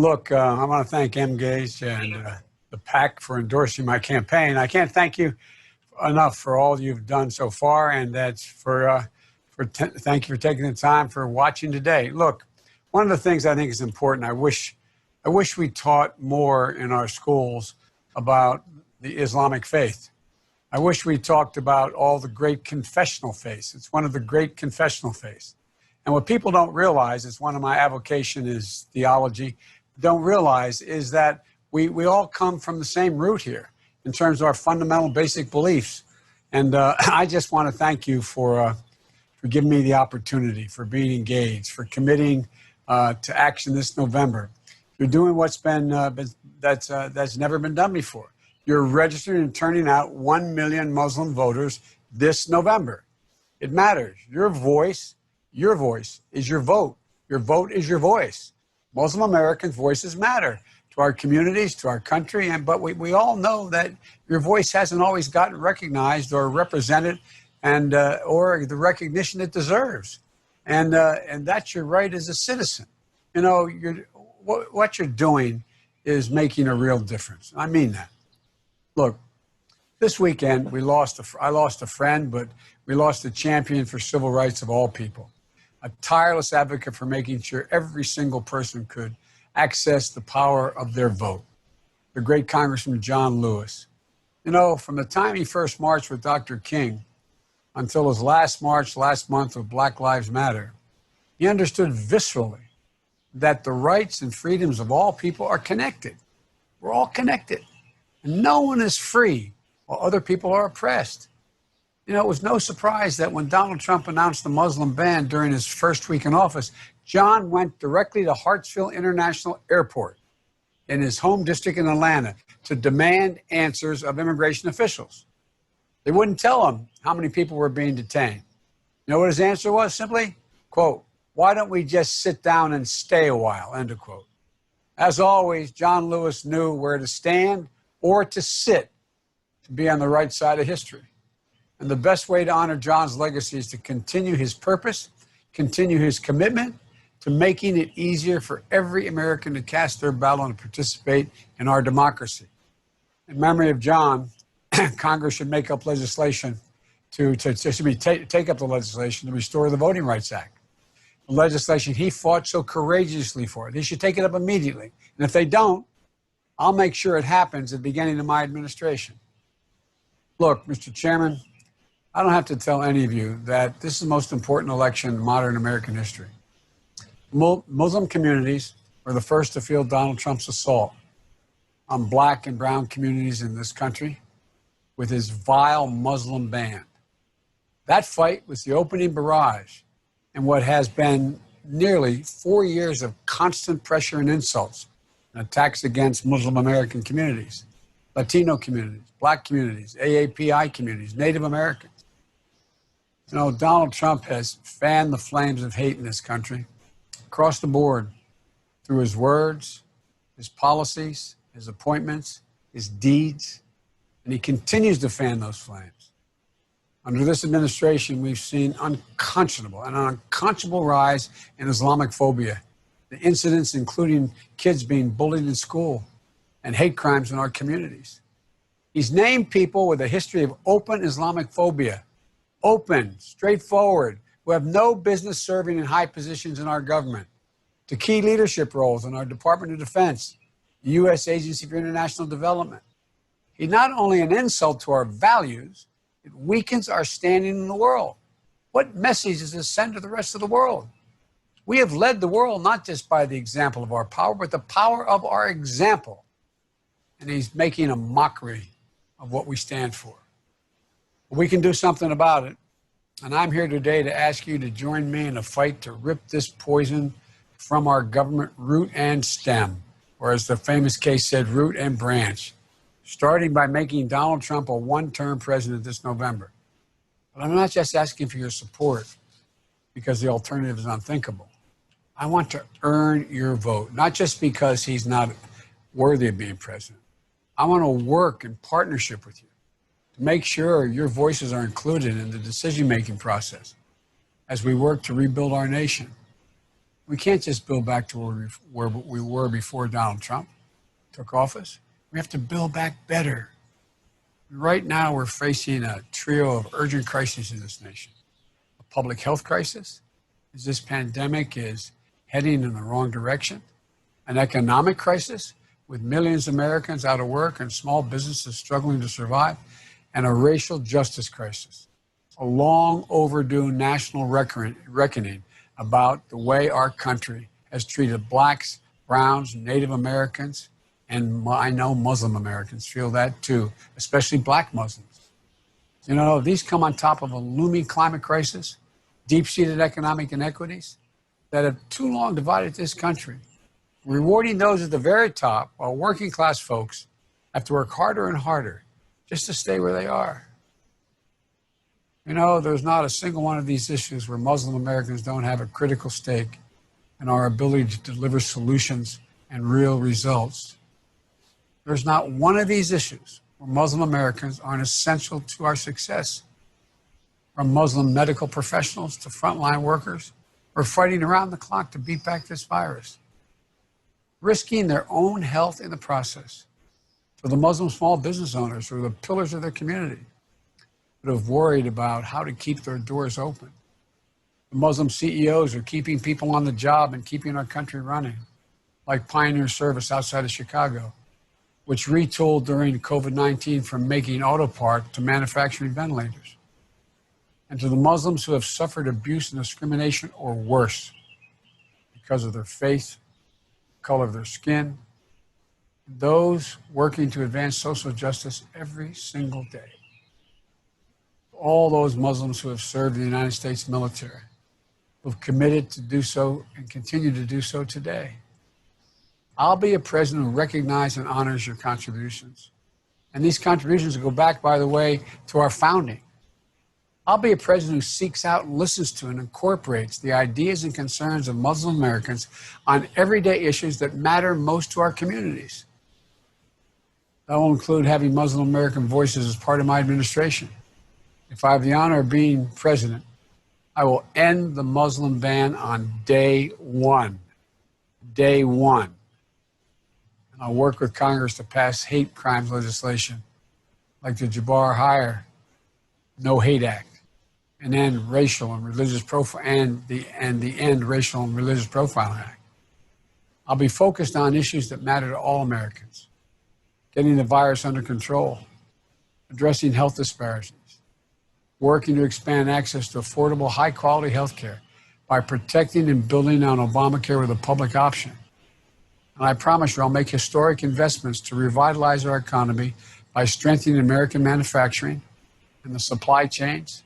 Look, I want to thank Emgage and the PAC for endorsing my campaign. I can't thank you enough for all you've done so far, and that's thank you for taking the time for watching today. Look, one of the things I think is important. I wish we taught more in our schools about the Islamic faith. I wish we talked about all the great confessional faiths. It's one of the great confessional faiths. And what people don't realize, it's one of my avocation is theology, don't realize is that we all come from the same root here in terms of our fundamental basic beliefs. And I just want to thank you for giving me the opportunity, for being engaged, for committing to action this November. You're doing what's that's never been done before. You're registering and turning out 1 million Muslim voters this November. It matters. Your voice is your vote. Your vote is your voice. Muslim Americans' voices matter to our communities, to our country, but we all know that your voice hasn't always gotten recognized or represented and or the recognition it deserves. And that's your right as a citizen. You know, what you're doing is making a real difference. I mean that. Look, this weekend I lost a friend, but we lost a champion for civil rights of all people, a tireless advocate for making sure every single person could access the power of their vote, the great Congressman John Lewis. You know, from the time he first marched with Dr. King until his last march last month with Black Lives Matter, he understood viscerally that the rights and freedoms of all people are connected. We're all connected. And no one is free while other people are oppressed. You know, it was no surprise that when Donald Trump announced the Muslim ban during his first week in office, John went directly to Hartsfield International Airport in his home district in Atlanta to demand answers of immigration officials. They wouldn't tell him how many people were being detained. You know what his answer was? Simply, quote, "Why don't we just sit down and stay a while," end of quote. As always, John Lewis knew where to stand or to sit to be on the right side of history. And the best way to honor John's legacy is to continue his purpose, continue his commitment to making it easier for every American to cast their ballot and participate in our democracy. In memory of John, Congress should make up legislation take up the legislation to restore the Voting Rights Act. The legislation he fought so courageously for. They should take it up immediately. And if they don't, I'll make sure it happens at the beginning of my administration. Look, Mr. Chairman, I don't have to tell any of you that this is the most important election in modern American history. Muslim communities were the first to feel Donald Trump's assault on black and brown communities in this country with his vile Muslim ban. That fight was the opening barrage in what has been nearly 4 years of constant pressure and insults and attacks against Muslim American communities, Latino communities, black communities, AAPI communities, Native Americans. You know, Donald Trump has fanned the flames of hate in this country across the board through his words, his policies, his appointments, his deeds, and he continues to fan those flames. Under this administration, we've seen an unconscionable rise in Islamophobia, the incidents including kids being bullied in school and hate crimes in our communities. He's named people with a history of open Islamophobia, open, straightforward, who have no business serving in high positions in our government, to key leadership roles in our Department of Defense, the U.S. Agency for International Development. He's not only an insult to our values, it weakens our standing in the world. What message does this send to the rest of the world? We have led the world not just by the example of our power, but the power of our example. And he's making a mockery of what we stand for. We can do something about it. And I'm here today to ask you to join me in a fight to rip this poison from our government root and stem, or as the famous case said, root and branch, starting by making Donald Trump a one-term president this November. But I'm not just asking for your support because the alternative is unthinkable. I want to earn your vote, not just because he's not worthy of being president. I want to work in partnership with you to make sure your voices are included in the decision-making process as we work to rebuild our nation. We can't just build back to where we were before Donald Trump took office. We have to build back better. Right now, we're facing a trio of urgent crises in this nation. A public health crisis, as this pandemic is heading in the wrong direction. An economic crisis, with millions of Americans out of work and small businesses struggling to survive. And a racial justice crisis. A long overdue national reckoning about the way our country has treated blacks, browns, Native Americans, and I know Muslim Americans feel that too, especially black Muslims. You know, these come on top of a looming climate crisis, deep-seated economic inequities that have too long divided this country, rewarding those at the very top while working class folks have to work harder and harder just to stay where they are. You know, there's not a single one of these issues where Muslim Americans don't have a critical stake in our ability to deliver solutions and real results. There's not one of these issues where Muslim Americans aren't essential to our success. From Muslim medical professionals to frontline workers who are fighting around the clock to beat back this virus, risking their own health in the process. For the Muslim small business owners who are the pillars of their community, that have worried about how to keep their doors open. The Muslim CEOs are keeping people on the job and keeping our country running, like Pioneer Service outside of Chicago, which retooled during COVID-19 from making auto parts to manufacturing ventilators. And to the Muslims who have suffered abuse and discrimination or worse because of their faith, color of their skin, those working to advance social justice every single day. All those Muslims who have served in the United States military, who have committed to do so and continue to do so today. I'll be a president who recognizes and honors your contributions. And these contributions go back, by the way, to our founding. I'll be a president who seeks out and listens to and incorporates the ideas and concerns of Muslim Americans on everyday issues that matter most to our communities. That will include having Muslim American voices as part of my administration. If I have the honor of being president, I will end the Muslim ban on day one. Day one. And I'll work with Congress to pass hate crimes legislation like the Jabbar Hire No Hate Act and end racial and religious the End Racial and Religious Profiling Act. I'll be focused on issues that matter to all Americans. Getting the virus under control, addressing health disparities, working to expand access to affordable, high-quality health care by protecting and building on Obamacare with a public option. And I promise you I'll make historic investments to revitalize our economy by strengthening American manufacturing and the supply chains,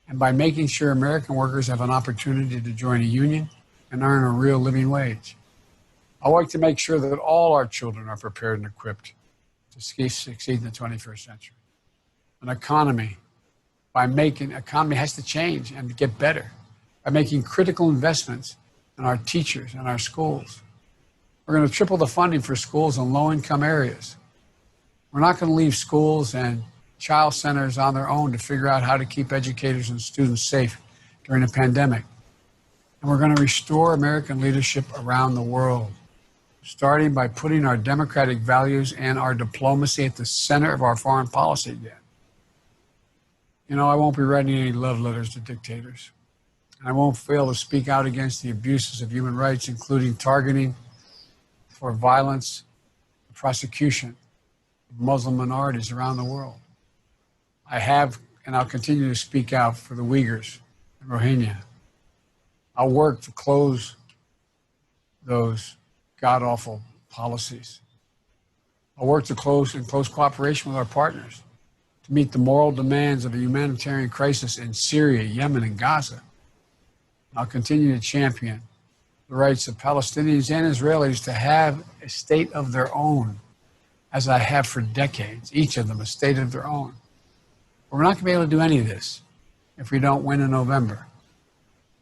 and by making sure American workers have an opportunity to join a union and earn a real living wage. I like to make sure that all our children are prepared and equipped to succeed in the 21st century. An economy has to change and get better by making critical investments in our teachers and our schools. We're going to triple the funding for schools in low-income areas. We're not going to leave schools and child centers on their own to figure out how to keep educators and students safe during a pandemic. And we're going to restore American leadership around the world, starting by putting our democratic values and our diplomacy at the center of our foreign policy again. You know, I won't be writing any love letters to dictators. I won't fail to speak out against the abuses of human rights, including targeting for violence, prosecution of Muslim minorities around the world. I have, and I'll continue to speak out for the Uyghurs and Rohingya. I'll work to close those god-awful policies. I'll work to close in close cooperation with our partners to meet the moral demands of a humanitarian crisis in Syria, Yemen, and Gaza. I'll continue to champion the rights of Palestinians and Israelis to have a state of their own, as I have for decades, each of them a state of their own. But we're not going to be able to do any of this if we don't win in November.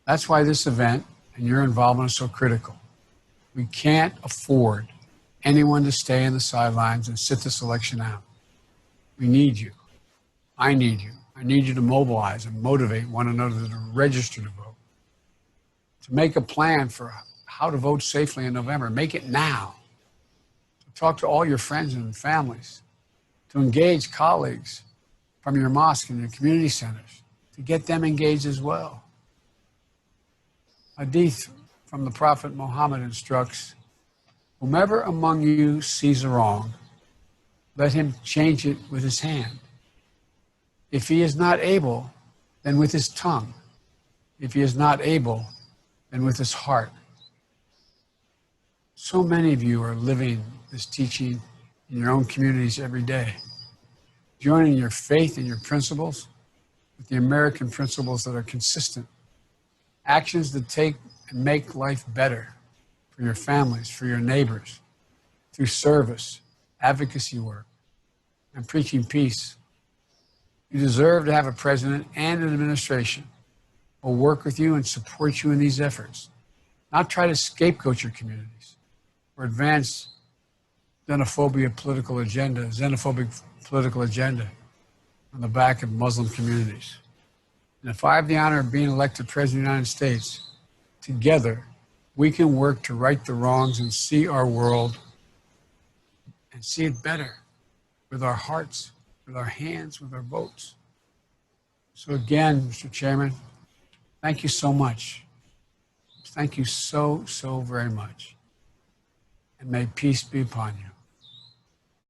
That's why this event and your involvement is so critical. We can't afford anyone to stay in the sidelines and sit this election out. We need you. I need you. I need you to mobilize and motivate one another to register to vote, to make a plan for how to vote safely in November. Make it now. Talk to all your friends and families, to engage colleagues from your mosque and your community centers, to get them engaged as well. Hadith from the Prophet Muhammad instructs, whomever among you sees a wrong, let him change it with his hand. If he is not able, then with his tongue. If he is not able, then with his heart. So many of you are living this teaching in your own communities every day, joining your faith and your principles with the American principles that are consistent, actions that take and make life better for your families, for your neighbors, through service, advocacy work, and preaching peace. You deserve to have a president and an administration who will work with you and support you in these efforts, not try to scapegoat your communities or advance xenophobic political agenda on the back of Muslim communities. And if I have the honor of being elected President of the United States, together we can work to right the wrongs and see our world and see it better with our hearts, with our hands, with our votes. So again, Mr. Chairman, thank you so much. Thank you so, so very much. And may peace be upon you.